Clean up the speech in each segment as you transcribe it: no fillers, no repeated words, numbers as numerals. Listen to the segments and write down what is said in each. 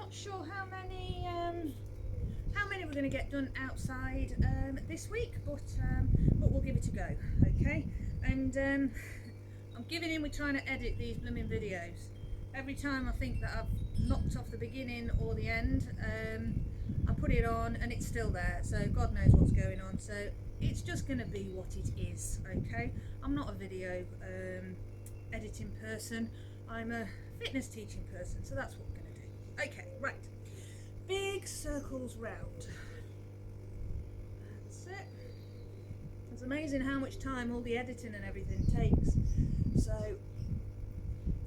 not sure how many we're going to get done outside this week, but we'll give it a go, okay? And I'm giving in with trying to edit these blooming videos. Every time I think that I've knocked off the beginning or the end, I put it on and it's still there, so God knows what's going on. So it's just going to be what it is, okay? I'm not a video editing person, I'm a fitness teaching person, so that's what we're going to do. Okay, right. Big circles round. That's it. It's amazing how much time all the editing and everything takes. So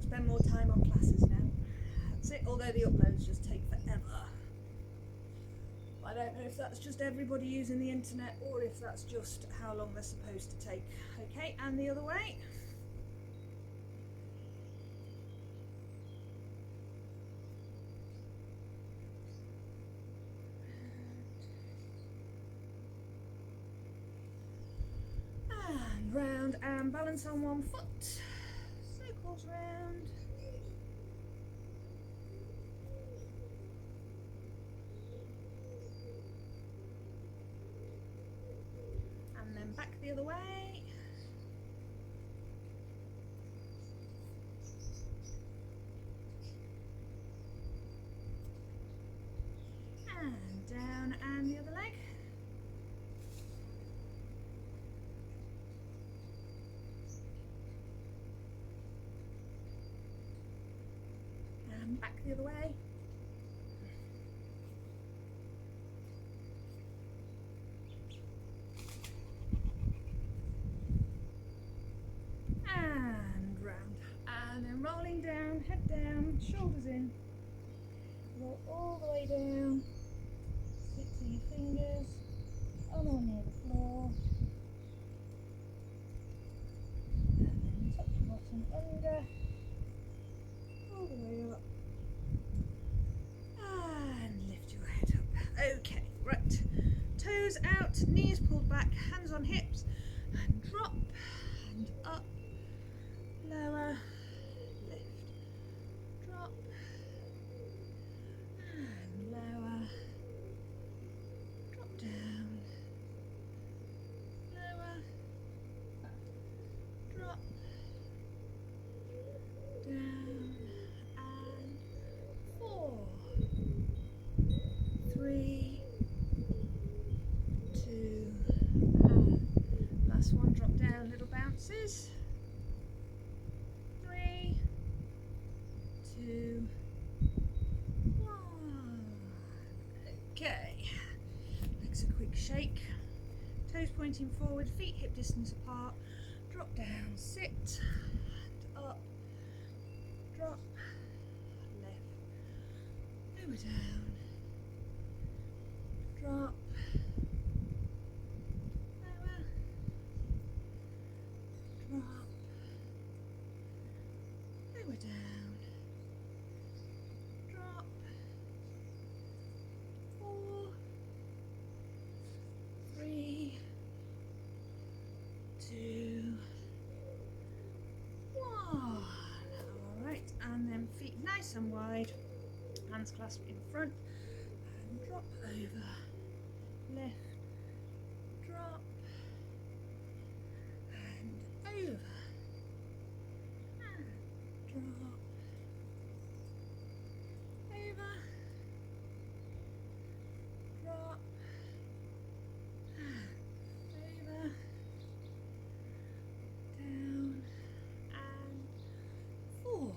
spend more time on classes now. That's it, although the uploads just take forever. I don't know if that's just everybody using the internet or if that's just how long they're supposed to take. Okay, and the other way. And round and balance on one foot. Circles round. And then back the other way. And down and the other leg. And back the other way. And round. And then rolling down, head down, shoulders in. Roll all the way down. Stick to your fingers. On or near the floor. And then touch your bottom under. All the way up. And lift your head up. Okay, right. Toes out, knees pulled back, hands on hips. And drop. And up. Lower. Lift. Drop. And lower. Drop down. Lower. Drop. Down. And 4, 3, 2, and last one, drop down, little bounces. 3, 2, 1. Okay, legs a quick shake, toes pointing forward, feet hip distance apart, drop down, sit, and up, drop, lift, lower down, drop, lower, drop, lower down, drop, 4, 3, 2, 1. Alright, and then feet nice and wide, hands clasped in front, and drop over, lift, drop, and over, and drop, over, drop, and over, down, and 4,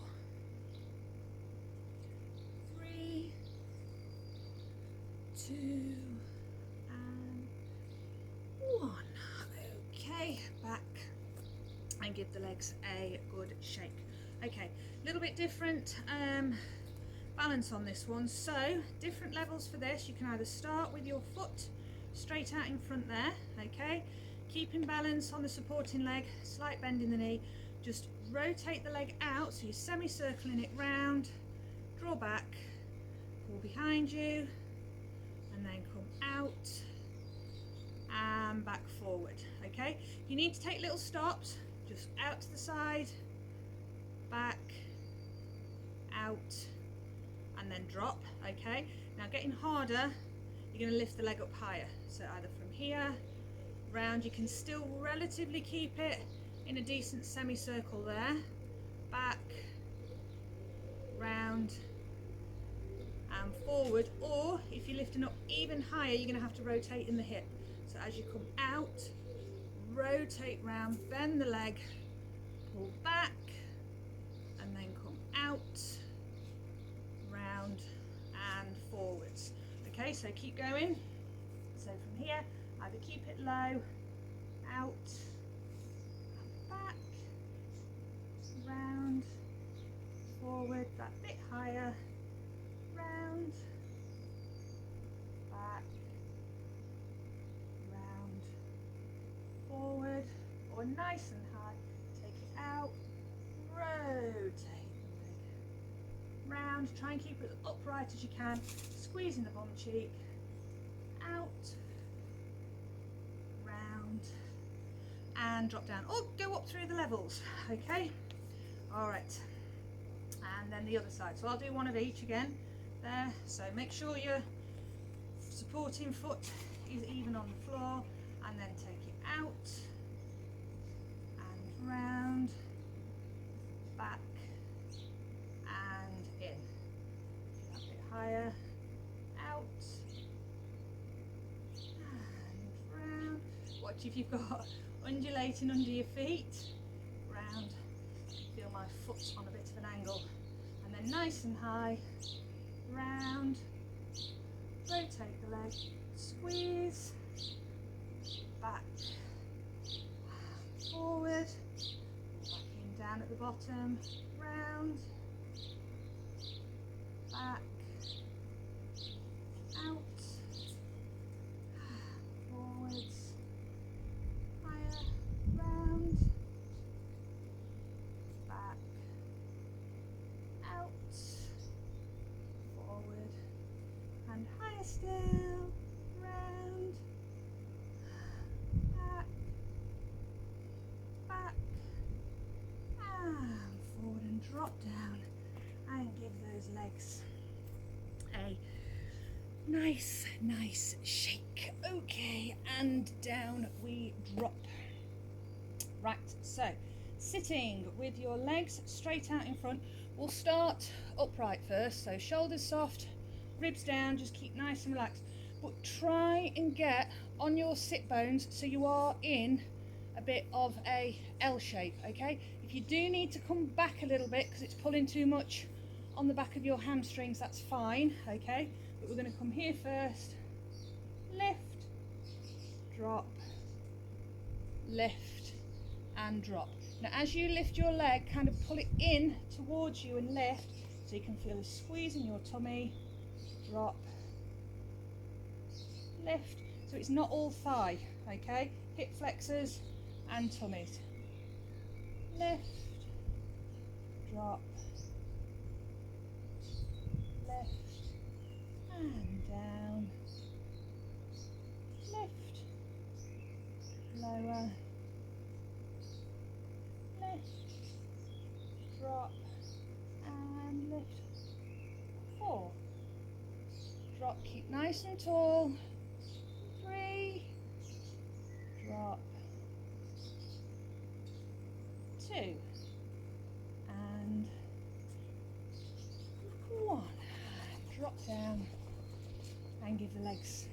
3, 2, and 1. Okay, back and give the legs a good shake. Okay, a little bit different balance on this one, so different levels for this. You can either start with your foot straight out in front there, okay, keeping balance on the supporting leg, slight bend in the knee, just rotate the leg out so you're semicircling it round, draw back, pull behind you, and then come out and back forward. Okay, you need to take little stops, just out to the side, back, out, and and then drop. Okay, now getting harder, you're going to lift the leg up higher, so either from here round, you can still relatively keep it in a decent semicircle there, back, round and forward, or if you're lifting up even higher, you're going to have to rotate in the hip. So as you come out, rotate round, bend the leg, pull back, and then come out, round and forwards. Okay, so keep going. So from here, either keep it low, out, and back, round, forward, that bit higher, round, back, round, forward, or nice and high, take it out, rotate the leg, round, try and keep it as upright as you can, squeezing the bum cheek, out, round, and drop down, or go up through the levels. Okay, all right, and then the other side. So I'll do one of each again there. So make sure your supporting foot is even on the floor, and then take it out and round, back and in, a bit higher, out and round. Watch if you've got undulating under your feet, round, feel my foot on a bit of an angle, and then nice and high, round, rotate the leg, squeeze, back, forward, back in down at the bottom, round, back, out, forwards, higher, round, back, out, forward, and higher still, round, back, back, and forward, and drop down, and give those legs a nice shake. Okay, and down we drop. Right, so sitting with your legs straight out in front, we'll start upright first, so shoulders soft, ribs down, just keep nice and relaxed, but try and get on your sit bones so you are in a bit of a L shape. Okay, if you do need to come back a little bit because it's pulling too much on the back of your hamstrings, that's fine. Okay, but we're going to come here first, lift, drop, lift and drop. Now as you lift your leg, kind of pull it in towards you and lift, so you can feel a squeeze in your tummy, drop, lift, so it's not all thigh. Okay, hip flexors and tummies, lift, drop, lift and down, lift, lower, lift, drop and lift, 4, drop, keep nice and tall, 3, drop, 2 and 1, drop down and give the legs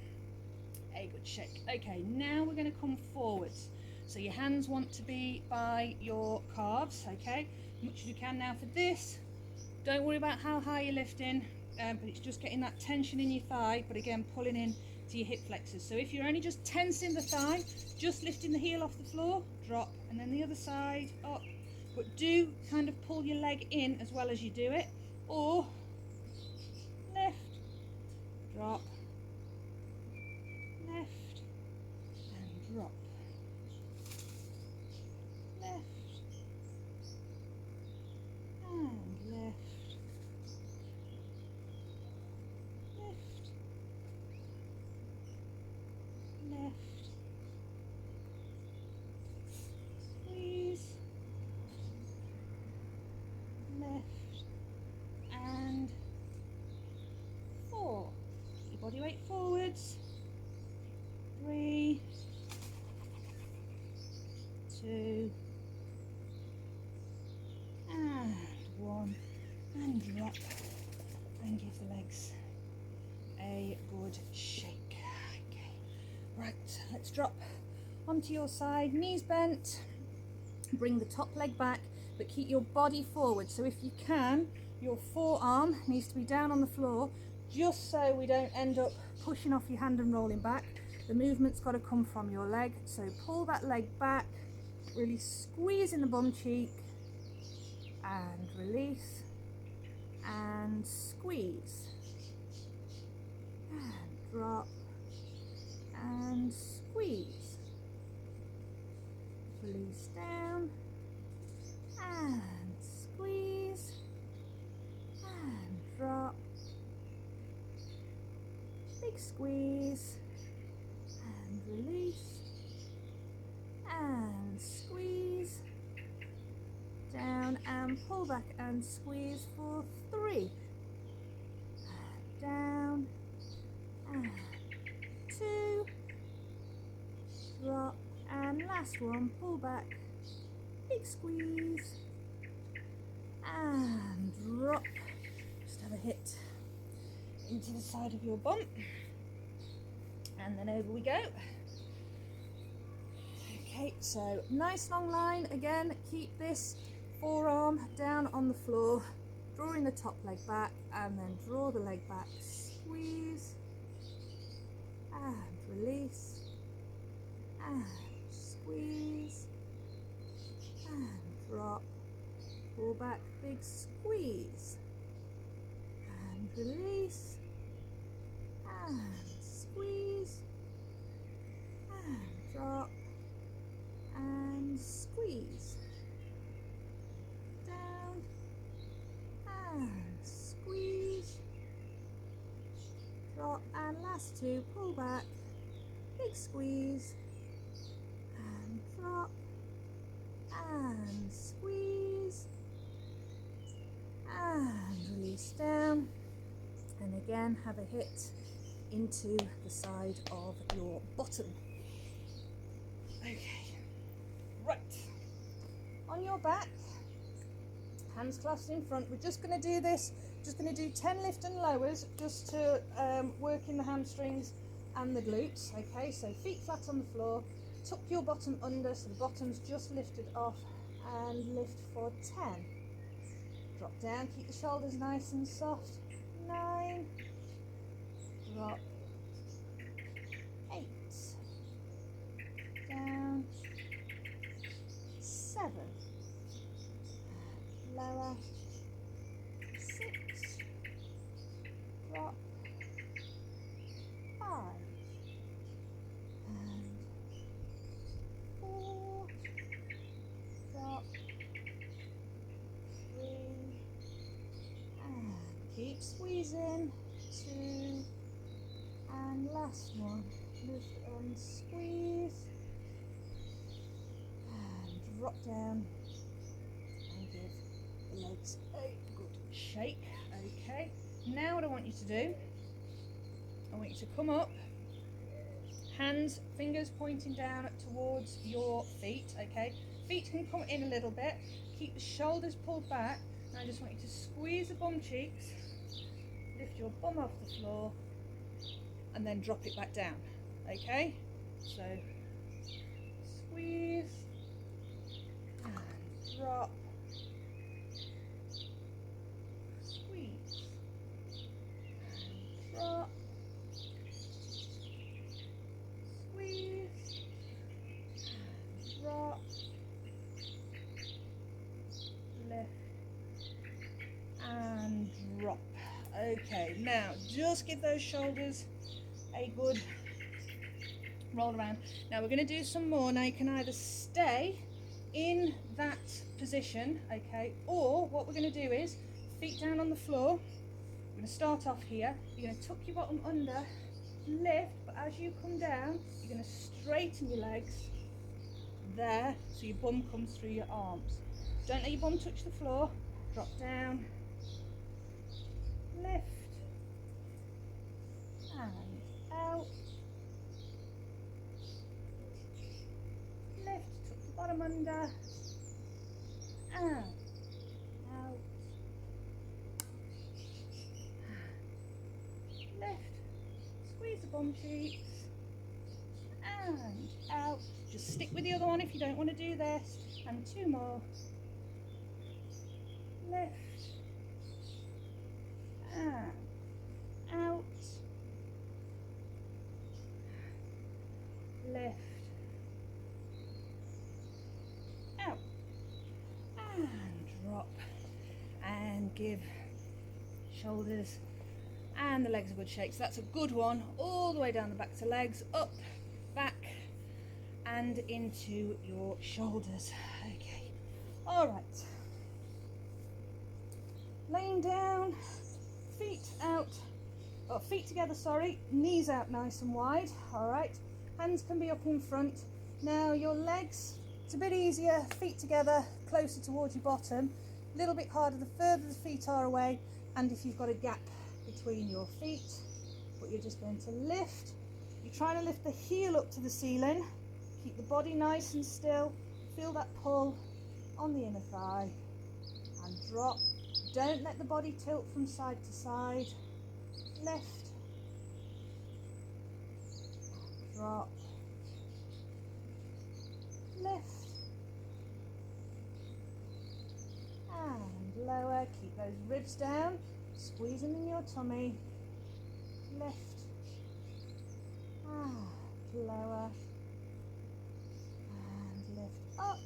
a good shake. Okay, now we're going to come forwards, so your hands want to be by your calves. Okay, as much as you can. Now for this, don't worry about how high you're lifting, but it's just getting that tension in your thigh, but again pulling in to your hip flexors. So if you're only just tensing the thigh, just lifting the heel off the floor, drop, and then the other side up, but do kind of pull your leg in as well as you do it, or lift, drop, lift and drop, lift and lift, lift, lift, squeeze, lift and up and give the legs a good shake. Okay, right, let's drop onto your side, knees bent, bring the top leg back, but keep your body forward. So if you can, your forearm needs to be down on the floor, just so we don't end up pushing off your hand and rolling back. The movement's got to come from your leg, so pull that leg back, really squeeze in the bum cheek, and release, and squeeze, and drop, and squeeze, release down, and squeeze, and drop, big squeeze, and release, and squeeze, down and pull back and squeeze for 3, and down, and 2, drop, and last one, pull back, big squeeze, and drop. Just have a hit into the side of your bum, and then over we go. Okay, so nice long line. Again, keep this forearm down on the floor, drawing the top leg back, and then draw the leg back, squeeze, and release, and squeeze, and drop, pull back, big squeeze, and release, and squeeze, and drop, and squeeze, down, and squeeze, drop, and last 2, pull back, big squeeze, and drop, and squeeze, and release down, and again have a hit into the side of your bottom. Okay, right, on your back, hands clasped in front. We're just going to do this, just going to do 10 lift and lowers, just to work in the hamstrings and the glutes. Okay, so feet flat on the floor, tuck your bottom under so the bottom's just lifted off, and lift for 10. Drop down, keep the shoulders nice and soft. 9, drop, 8, down, 7, lower, 6, drop, 5, and 4, drop, 3, and keep squeezing, 2, and last one, lift and squeeze, and drop down, and give the legs a good shake. Okay, now what I want you to do, I want you to come up, hands, fingers pointing down towards your feet. Okay, feet can come in a little bit, keep the shoulders pulled back, and I just want you to squeeze the bum cheeks, lift your bum off the floor, and then drop it back down. Okay, so squeeze and drop, squeeze and drop, squeeze and drop, lift and drop. Okay, now just give those shoulders a good roll around. Now we're going to do some more. Now you can either stay in that position, okay, or what we're going to do is feet down on the floor. We're going to start off here. You're going to tuck your bottom under, lift, but as you come down, you're going to straighten your legs there so your bum comes through your arms. Don't let your bum touch the floor. Drop down, lift, and out, lift, tuck the bottom under, out, out, squeeze the bum cheeks, and out. Just stick with the other one if you don't want to do this, and 2 more. Lift, and out, lift, out, and drop, and give shoulders and the legs a good shake. So that's a good one, all the way down the back to legs, up, back, and into your shoulders. Okay, all right. Laying down, feet out, or feet together, sorry, knees out nice and wide. All right, hands can be up in front. Now your legs, it's a bit easier, feet together, closer towards your bottom. A little bit harder the further the feet are away, and if you've got a gap between your feet. But you're just going to lift. You're trying to lift the heel up to the ceiling. Keep the body nice and still. Feel that pull on the inner thigh, and drop. Don't let the body tilt from side to side. Lift, drop, lift, and lower. Keep those ribs down, squeeze them in your tummy. Lift, and lower, and lift up,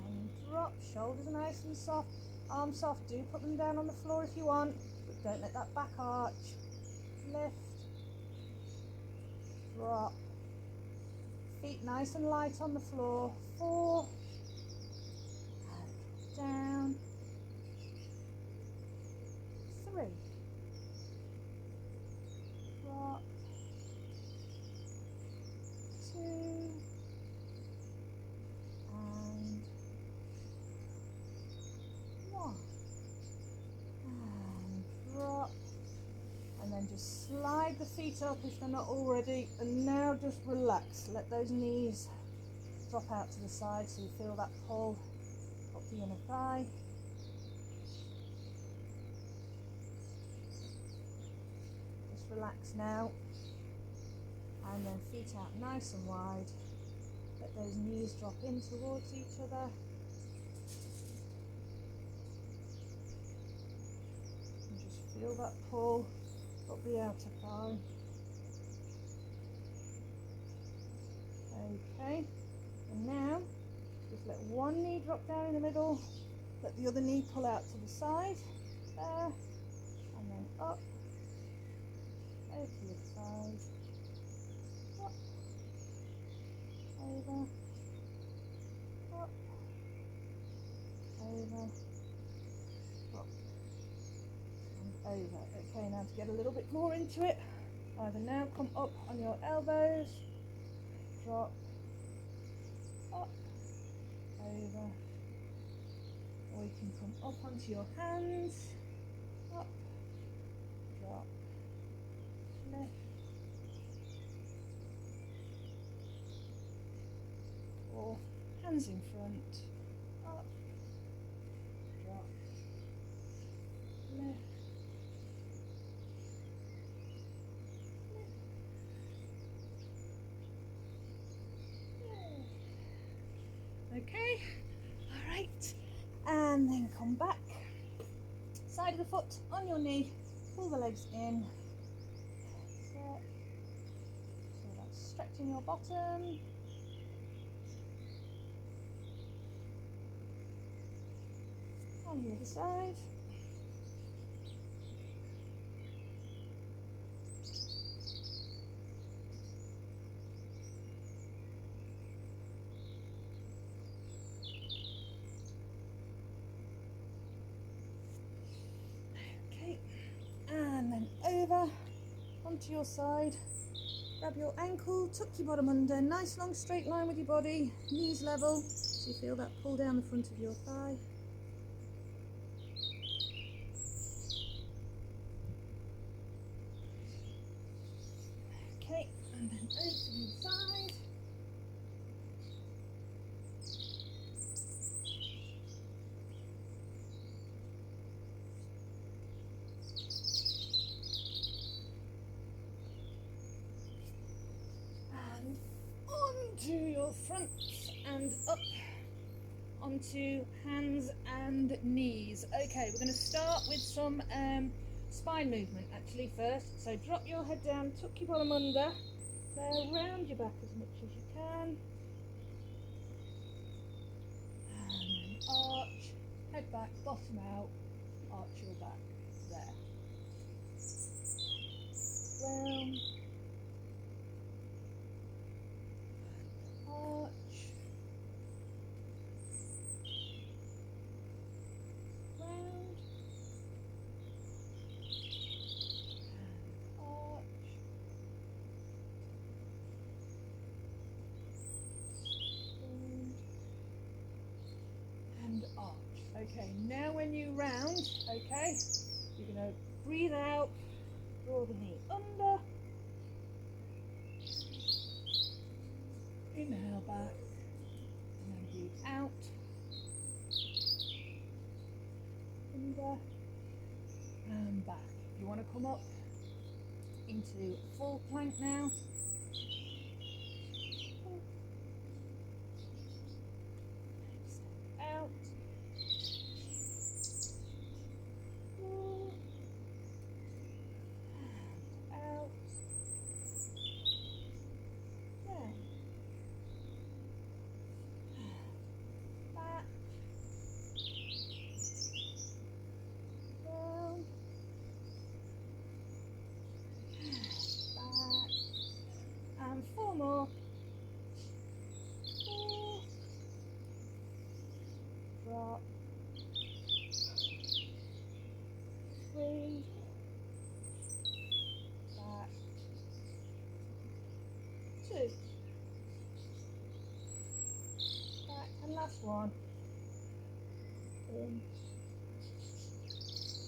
and drop. Shoulders are nice and soft, arms soft. Do put them down on the floor if you want, but don't let that back arch. Lift, drop, feet nice and light on the floor. 4, and down. 3, drop, 2, and 1, and drop, and then just slide the feet up if they're not already, and now just relax. Let those knees drop out to the side so you feel that pull up the inner thigh. Just relax now, and then feet out nice and wide. Let those knees drop in towards each other. And just feel that pull up the outer thigh. Okay, and now just let one knee drop down in the middle, let the other knee pull out to the side, there, and then up, over to the side, up, over, up, over, up, and over. Okay, now to get a little bit more into it, either now come up on your elbows, drop, up, over, or you can come up onto your hands, up, drop, lift, or hands in front, up, drop, lift, okay, all right, and then come back, side of the foot on your knee, pull the legs in, so that's stretching your bottom, on the other side, and then over onto your side, grab your ankle, tuck your bottom under, nice long straight line with your body, knees level, so you feel that pull down the front of your thigh. Okay, and then over to the side. your fronts and up onto hands and knees. Okay, we're going to start with some spine movement actually first. So drop your head down, tuck your bottom under, there, round your back as much as you can. And then arch, head back, bottom out, arch your back, there. Round. Arch. Round. And arch. And arch. Okay, now when you round, okay, you're going to breathe out, draw the knee under, inhale back, and then breathe out, under, and back. You want to come up into full plank now. Extend out. And out. Down. Back. Down. Back. And four more. 4. Drop. 3. Back. 2. Back. And last one. In.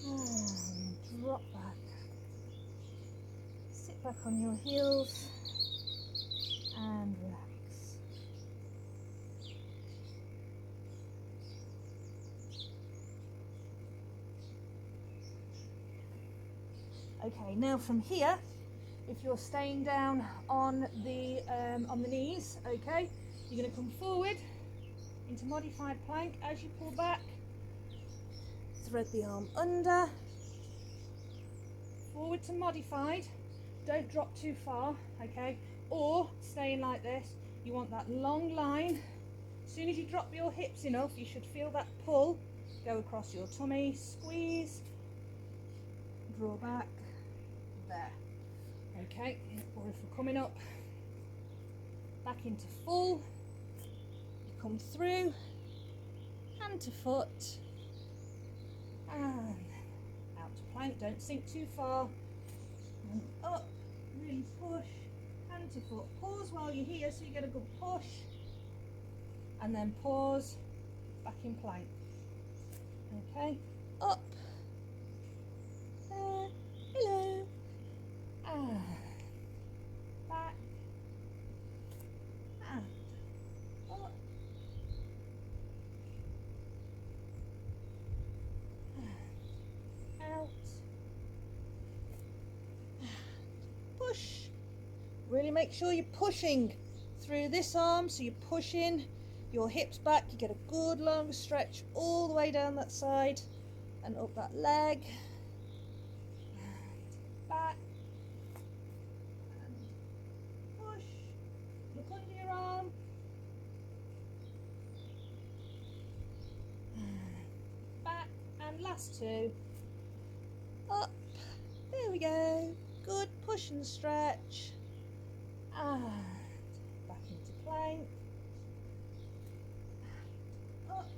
And drop back. Sit back on your heels and relax. Okay, now from here, if you're staying down on the knees, okay, you're going to come forward into modified plank. As you pull back, thread the arm under, forward to modified. Don't drop too far, okay, or staying like this. You want that long line. As soon as you drop your hips enough, you should feel that pull go across your tummy, squeeze, draw back, there. Okay, or if we're coming up back into full, you come through, hand to foot, and out to plank. Don't sink too far, and up, really push, hand to foot. Pause while you're here so you get a good push, and then pause, back in plank. Okay, up, there, hello, and back, and up, and out, and push. Really make sure you're pushing through this arm, so you're pushing your hips back, you get a good long stretch all the way down that side and up that leg, and back, and push, look under your arm, and back, and last two, up, there we go, good push and stretch, and back into plank, and up,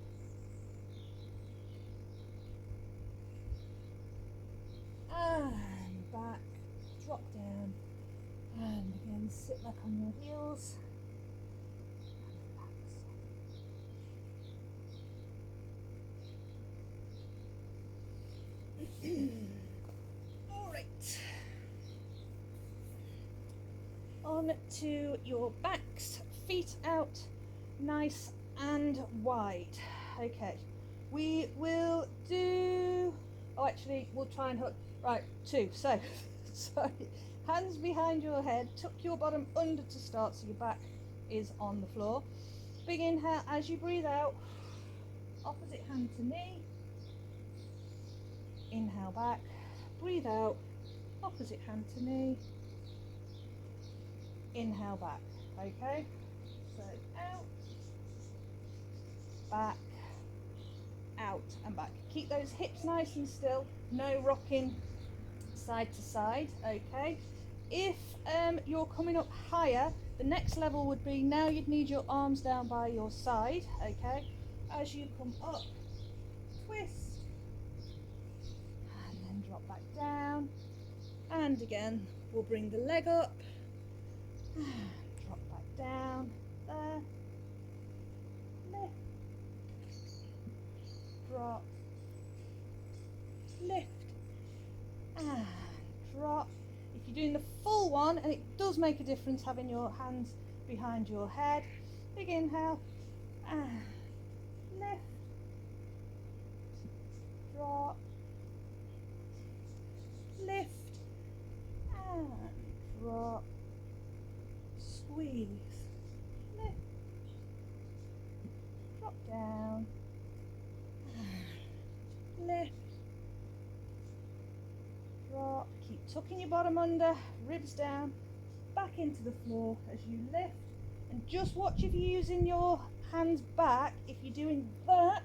and back, drop down, and again sit back on your heels and relax. All right, on to your backs, feet out nice and wide. Okay, we will do, oh actually we'll try and hook, right, 2, so sorry, hands behind your head, tuck your bottom under to start so your back is on the floor. Big inhale as you breathe out, opposite hand to knee. Inhale back, breathe out, opposite hand to knee. Inhale back, okay? So out, back, out and back. Keep those hips nice and still, no rocking side to side, okay? If you're coming up higher, the next level would be, now you'd need your arms down by your side, okay? As you come up, twist, and then drop back down, and again, we'll bring the leg up, drop back down, there, lift, drop, lift, and drop. If you're doing the full one, and it does make a difference having your hands behind your head, big inhale, and lift, drop, lift, and drop, squeeze, lift, drop down, lift, drop, keep tucking your bottom under, ribs down, back into the floor as you lift, and just watch if you're using your hands back. If you're doing that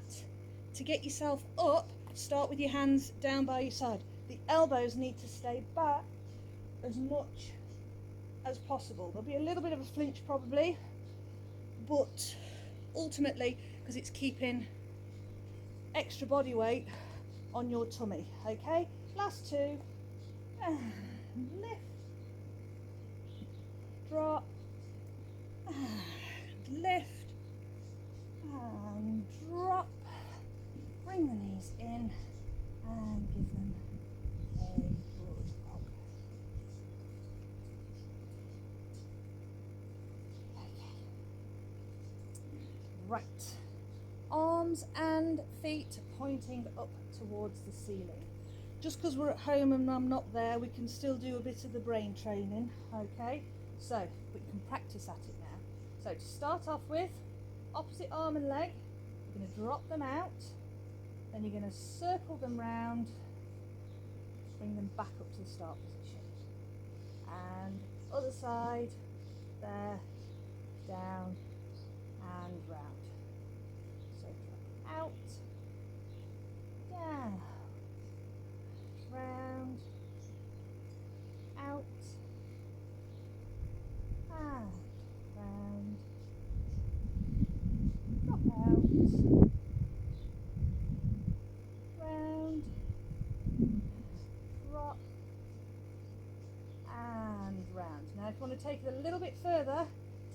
to get yourself up, start with your hands down by your side. The elbows need to stay back as much as possible. There'll be a little bit of a flinch probably, but ultimately, because it's keeping extra body weight on your tummy, okay? Last two, and lift, drop, and lift, and drop, bring the knees in and give them a good rock. Okay. Right, arms and feet pointing up towards the ceiling. Just because we're at home and I'm not there, we can still do a bit of the brain training, okay? So we can practice at it now. So to start off with, opposite arm and leg, you're going to drop them out, then you're going to circle them round, bring them back up to the start position. And other side, there, down and round. So drop out, down, round, out, and round, drop out, round, drop, and round. Now if you want to take it a little bit further,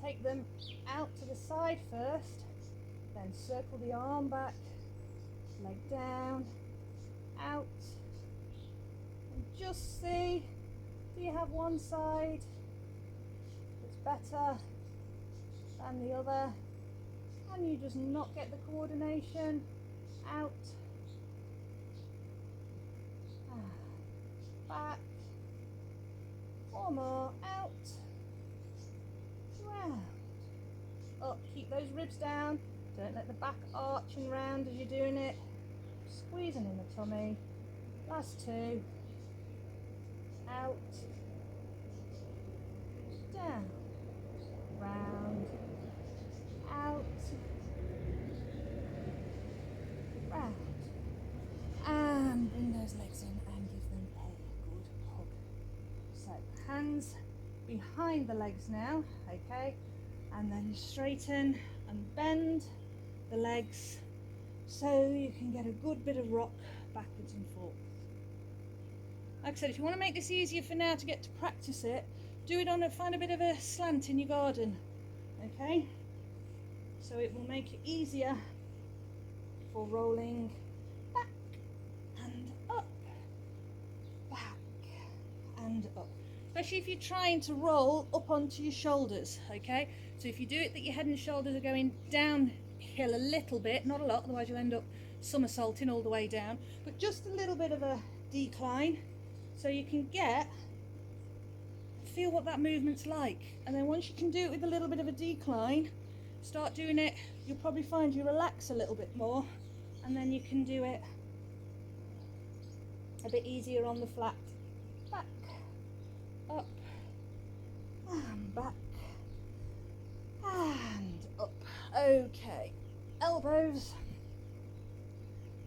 take them out to the side first, then circle the arm back, leg down, out, and just see, do you have one side that's better than the other? Can you just not get the coordination? Out, back, one more, out, round, up, keep those ribs down, don't let the back arching round as you're doing it, squeezing in the tummy, last two, out, down, round, out, round, and bring those legs in and give them a good hug. So hands behind the legs now, okay, and then straighten and bend the legs so you can get a good bit of rock backwards and forwards. Like I said, if you want to make this easier for now to get to practice it, do it on find a bit of a slant in your garden, okay? So it will make it easier for rolling back and up, back and up. Especially if you're trying to roll up onto your shoulders, okay? So if you do it that your head and shoulders are going downhill a little bit, not a lot, otherwise you'll end up somersaulting all the way down, but just a little bit of a decline, so you can get feel what that movement's like. And then once you can do it with a little bit of a decline, start doing it, you'll probably find you relax a little bit more, and then you can do it a bit easier on the flat. Back, up, and back, and up. Okay, elbows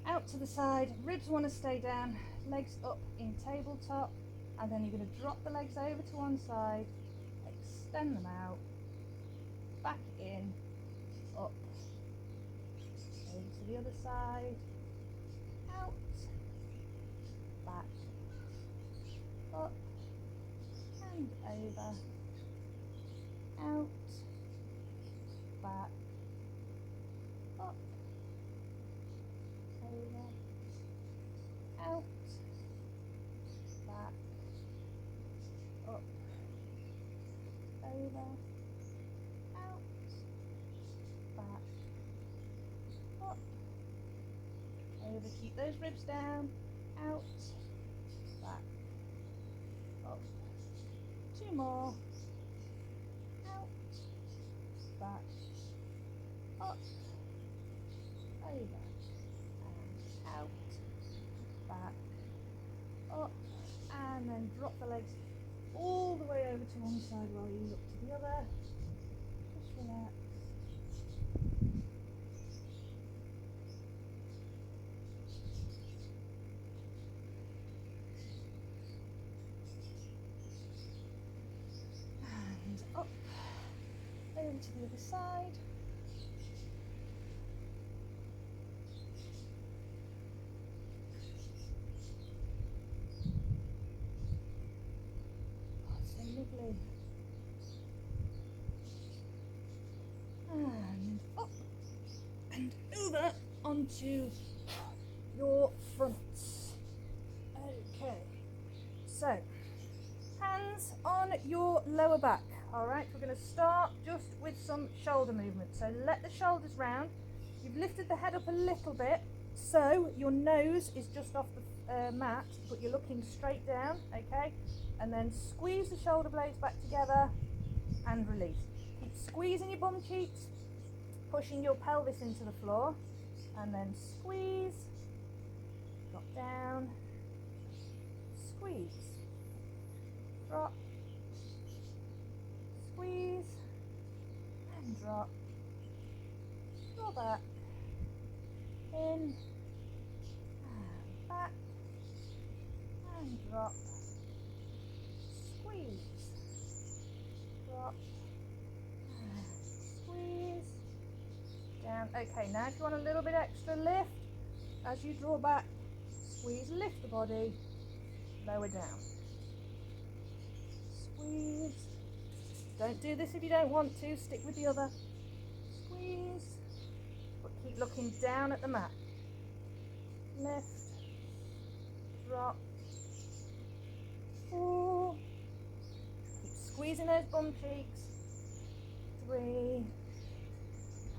out to the side, ribs want to stay down, legs up in tabletop, and then you're going to drop the legs over to one side, extend them out, back in, up, over to the other side, out, back, up, and over, out, back, up, over, out, back, up, over, out, back, up, over, keep those ribs down, out, back, up, 2 more, out, back, up, over, and out, back, up, and then drop the legs all the way over to one side while you look to the other. Just relax. And up, over to the other side. Lovely. And up and over onto your fronts. Okay, so hands on your lower back. All right, we're going to start just with some shoulder movement. So let the shoulders round. You've lifted the head up a little bit, so your nose is just off the mat, but you're looking straight down. Okay. And then squeeze the shoulder blades back together and release. Keep squeezing your bum cheeks, pushing your pelvis into the floor, and then squeeze, drop down, squeeze, drop, squeeze, and drop, draw back, in, and back, and drop, squeeze, drop, and squeeze, down. Okay, now if you want a little bit extra lift, as you draw back, squeeze, lift the body, lower down, squeeze. Don't do this if you don't want to, stick with the other, squeeze, but keep looking down at the mat, lift, drop, 4, keep squeezing those bum cheeks, 3,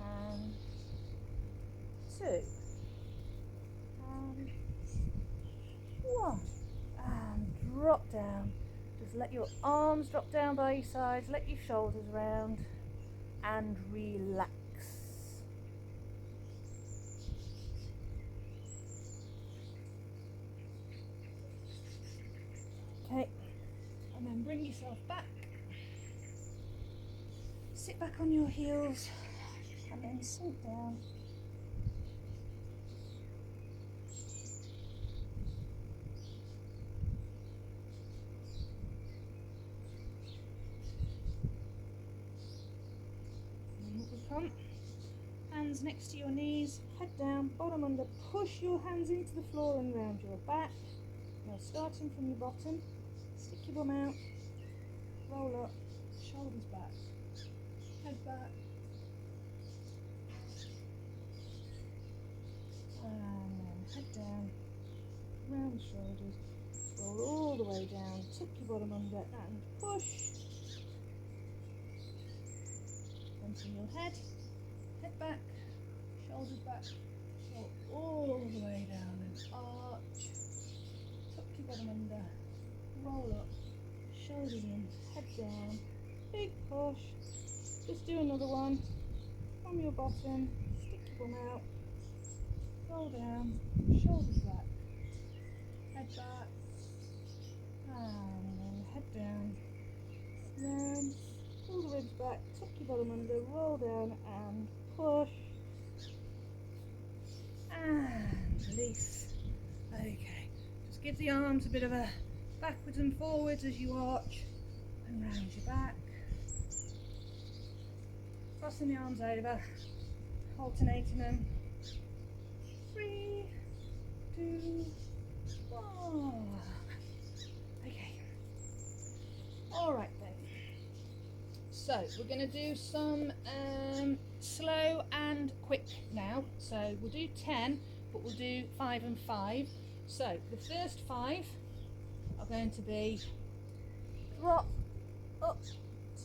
and 2, and 1, and drop down. Just let your arms drop down by your sides, let your shoulders round, and relax. Okay, and then bring yourself back. Sit back on your heels, and then sink down. Come, hands next to your knees, head down, bottom under, push your hands into the floor and round your back. Now starting from your bottom, stick your bum out, roll up, shoulders back, head back, and then head down, round the shoulders, roll all the way down, tuck your bottom under and push. From your head back, shoulders back, roll all the way down and arch, tuck your bottom under, roll up, shoulders in, head down, big push. Just do another one from your bottom, stick your bum out, roll down, shoulders back, head back, and then head down, then pull the ribs back, tuck your bottom under, roll down and push, and release. Okay, just give the arms a bit of a backwards and forwards as you arch and round your back. Crossing the arms over, alternating them. 3, 2, 1. Okay. Alright then. So we're going to do some slow and quick now. So we'll do 10, but we'll do 5 and 5. So the first 5 are going to be drop, up,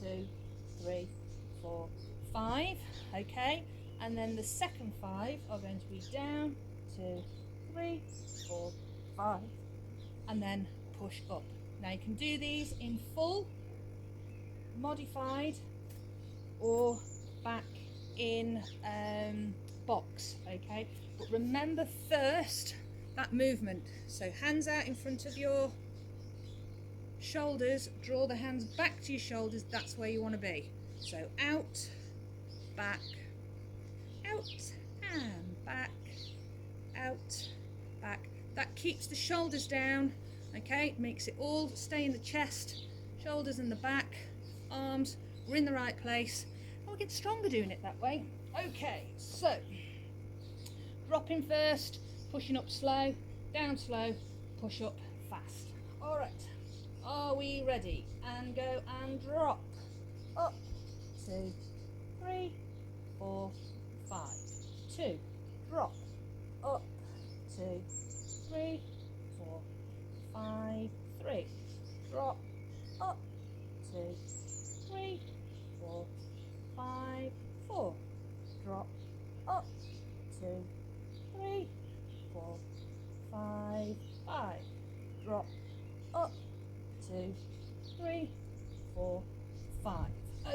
2, 3, 4, 5. Okay, and then the second 5 are going to be down, 2, 3, 4, 5, and then push up. Now you can do these in full, modified, or back in box. Okay, but remember first that movement. So hands out in front of your shoulders, draw the hands back to your shoulders, that's where you want to be. So out, back, out, and back, out, back. That keeps the shoulders down, okay, makes it all stay in the chest, shoulders in the back, arms, we're in the right place, and we'll get stronger doing it that way. Okay, so dropping first, pushing up slow, down slow, push up fast. All right, are we ready? And go and drop, up, 2, 3, 4, 5, 2, drop, up, 2, 3, 4, 5, 3, drop, up, 2, 3, 4, 5, 4, drop, up, 2, 3, 4, 5, 5, drop, up, 2, 3, 4, 5.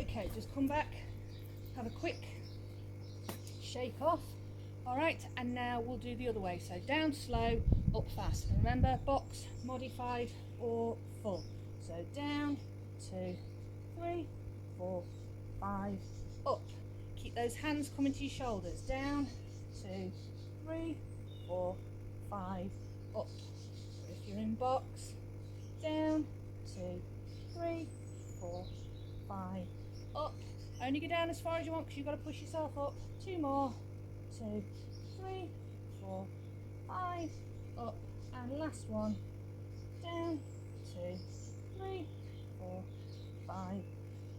Okay, just come back, have a quick shake off. All right, and now we'll do the other way. So down slow, up fast. And remember, box, modified, or full. So down, 2, 3, 4, 5, up. Keep those hands coming to your shoulders. Down, 2, 3, 4, 5, up. So if you're in box, down, 2, 3, 4, 5, up. Only go down as far as you want because you've got to push yourself up. 2 more. 2, 3, 4, 5, up. And last one. Down, 2, 3, 4, 5,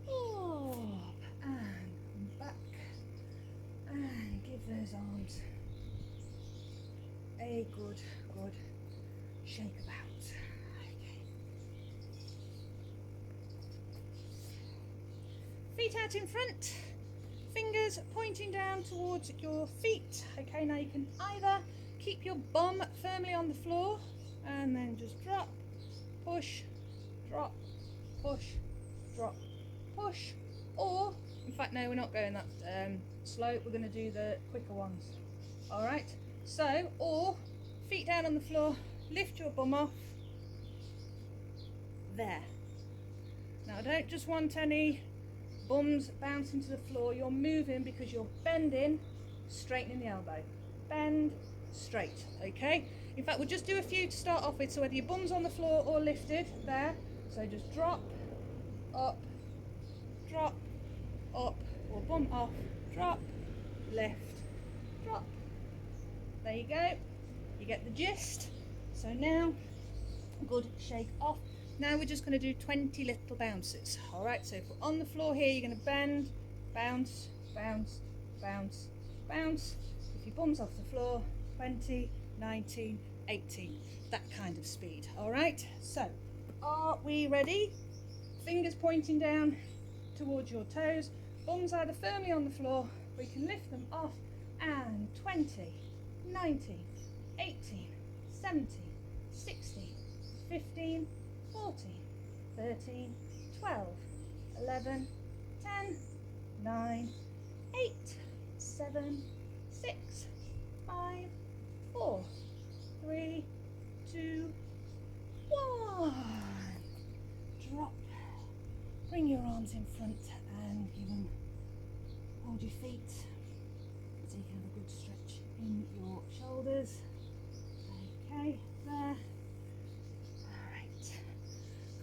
up. And come back. And give those arms a good shake about. Feet out in front, fingers pointing down towards your feet. Okay, now you can either keep your bum firmly on the floor and then just drop, push, drop, push, drop, push, or in fact no, we're not going that slow, we're going to do the quicker ones. All right, so, or feet down on the floor, lift your bum off, there. Now I don't just want any bums bouncing to the floor, you're moving because you're bending, straightening the elbow. Bend, straight, okay? In fact, we'll just do a few to start off with, so whether your bum's on the floor or lifted, there. So just drop, up, or bum off, drop, lift, drop. There you go, you get the gist. So now, good shake off. Now we're just going to do 20 little bounces. All right, so if we're on the floor here, you're going to bend, bounce, bounce, bounce, bounce. If your bum's off the floor, 20, 19, 18, that kind of speed. All right, so are we ready? Fingers pointing down towards your toes, bums either firmly on the floor, or you can lift them off, and 20, 19, 18, 17, 16, 15, 14, 13, 12, 11, 10, 9, 8, 7, 6, 5, 4, 3, 2, 1. Drop. Bring your arms in front and give them, hold your feet so you can have a good stretch in your shoulders. Okay, there. Alright,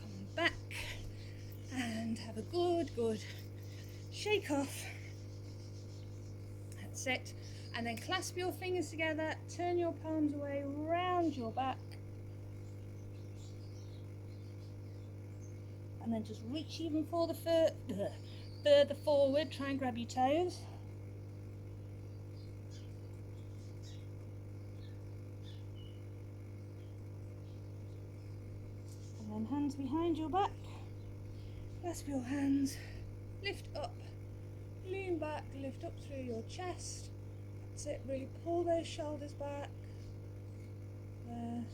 come back and have a good shake off. That's it. And then clasp your fingers together, turn your palms away round your back. And then just reach even further forward, try and grab your toes. And then hands behind your back, clasp your hands, lift up, lean back, lift up through your chest. That's it, really pull those shoulders back. There.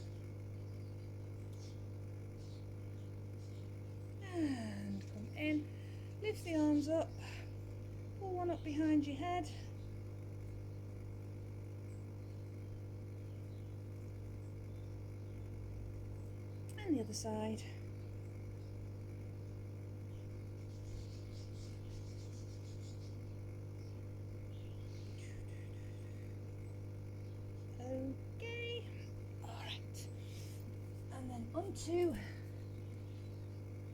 And come in, lift the arms up, pull one up behind your head. And the other side. Okay, all right. And then onto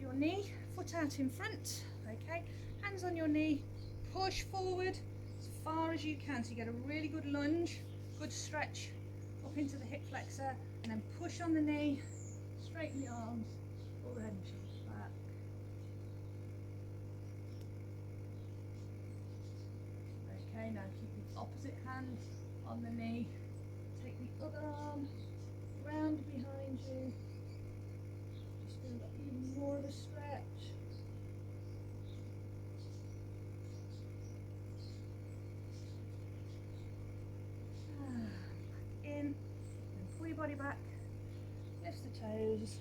your knee, foot out in front, okay, hands on your knee, push forward as far as you can so you get a really good lunge, good stretch up into the hip flexor, and then push on the knee, straighten the arms, pull the head and shoulders back. Okay, now keep the opposite hand on the knee, take the other arm round behind you. Feel that even more of a stretch. Back in, and pull your body back, lift the toes,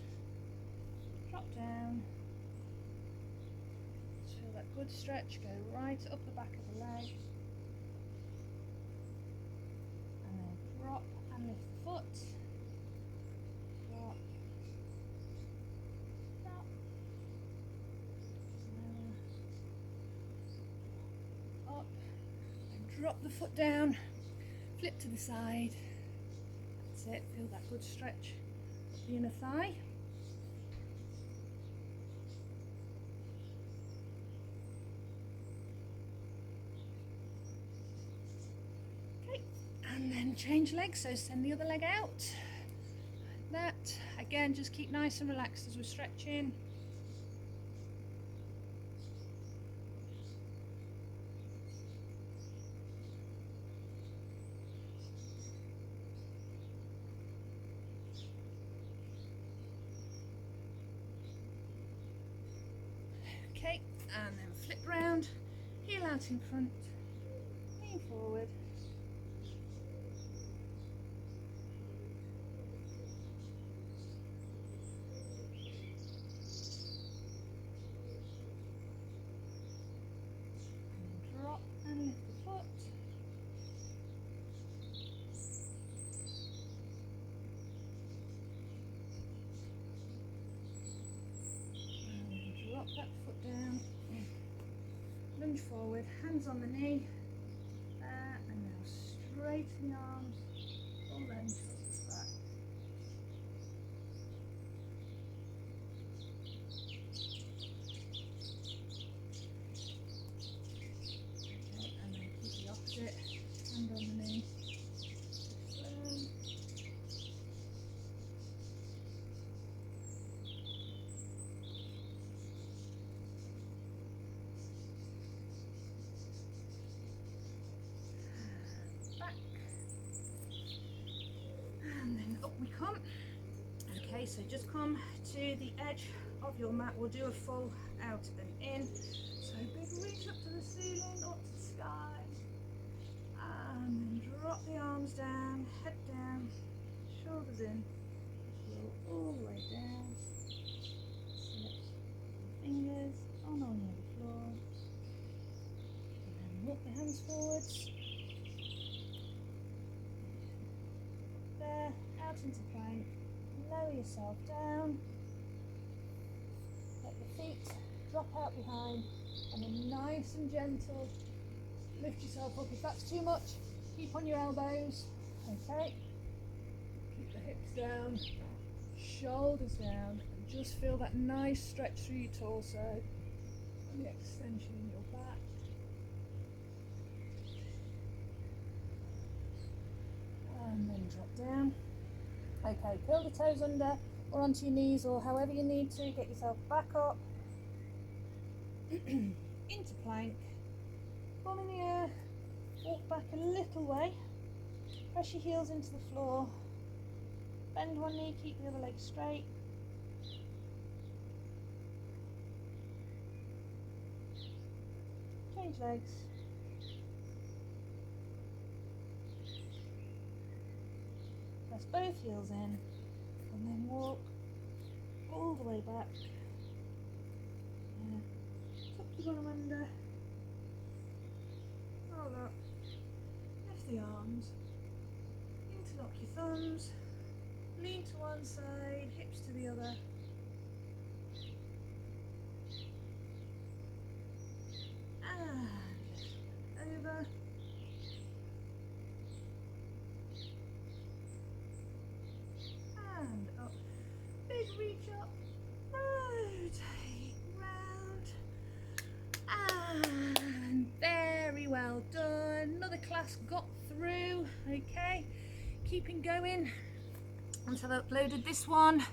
drop down. Just feel that good stretch go right up the back of the leg. And then drop and lift the foot. Drop. Up and drop the foot down, flip to the side. That's it, feel that good stretch up the inner thigh. Okay, and then change legs, so send the other leg out like that. Again, just keep nice and relaxed as we're stretching. Okay, and then flip round, heel out in front, lean forward. And drop and lift the foot. And drop that foot down. Lunge forward, hands on the knee, and now straighten the arms, pull them shoulders back. Okay, and then keep the opposite, hand on the knee, firm. And then up we come. Okay, so just come to the edge of your mat. We'll do a full out and in. So big reach up to the ceiling, up to the sky. And then drop the arms down, head down, shoulders in. Roll all the way down. Sit. fingers on or near the floor. And then walk the hands forwards. There, out into plank. Lower yourself down. Let the feet drop out behind, and then nice and gentle lift yourself up. If that's too much, keep on your elbows. Okay. Keep the hips down, shoulders down, and just feel that nice stretch through your torso and the extension in your back. And then drop down. Okay, curl the toes under or onto your knees, or however you need to. Get yourself back up into plank. Bum in the air. Walk back a little way. Press your heels into the floor. Bend one knee, keep the other leg straight. Change legs. Press both heels in, and then walk all the way back. Tuck your bottom under. Roll up. Lift the arms. Interlock your thumbs. Lean to one side, hips to the other. And over. And up. Big reach up. Rotate round. And very well done. Another class got through. Okay. Keeping going. Once I've uploaded this one,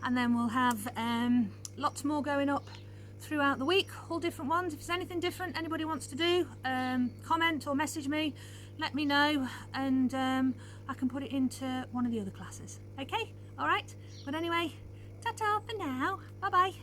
and then we'll have lots more going up throughout the week, all different ones. If there's anything different anybody wants to do, comment or message me, let me know, and I can put it into one of the other classes. Okay, all right, but anyway, ta-ta for now, bye bye.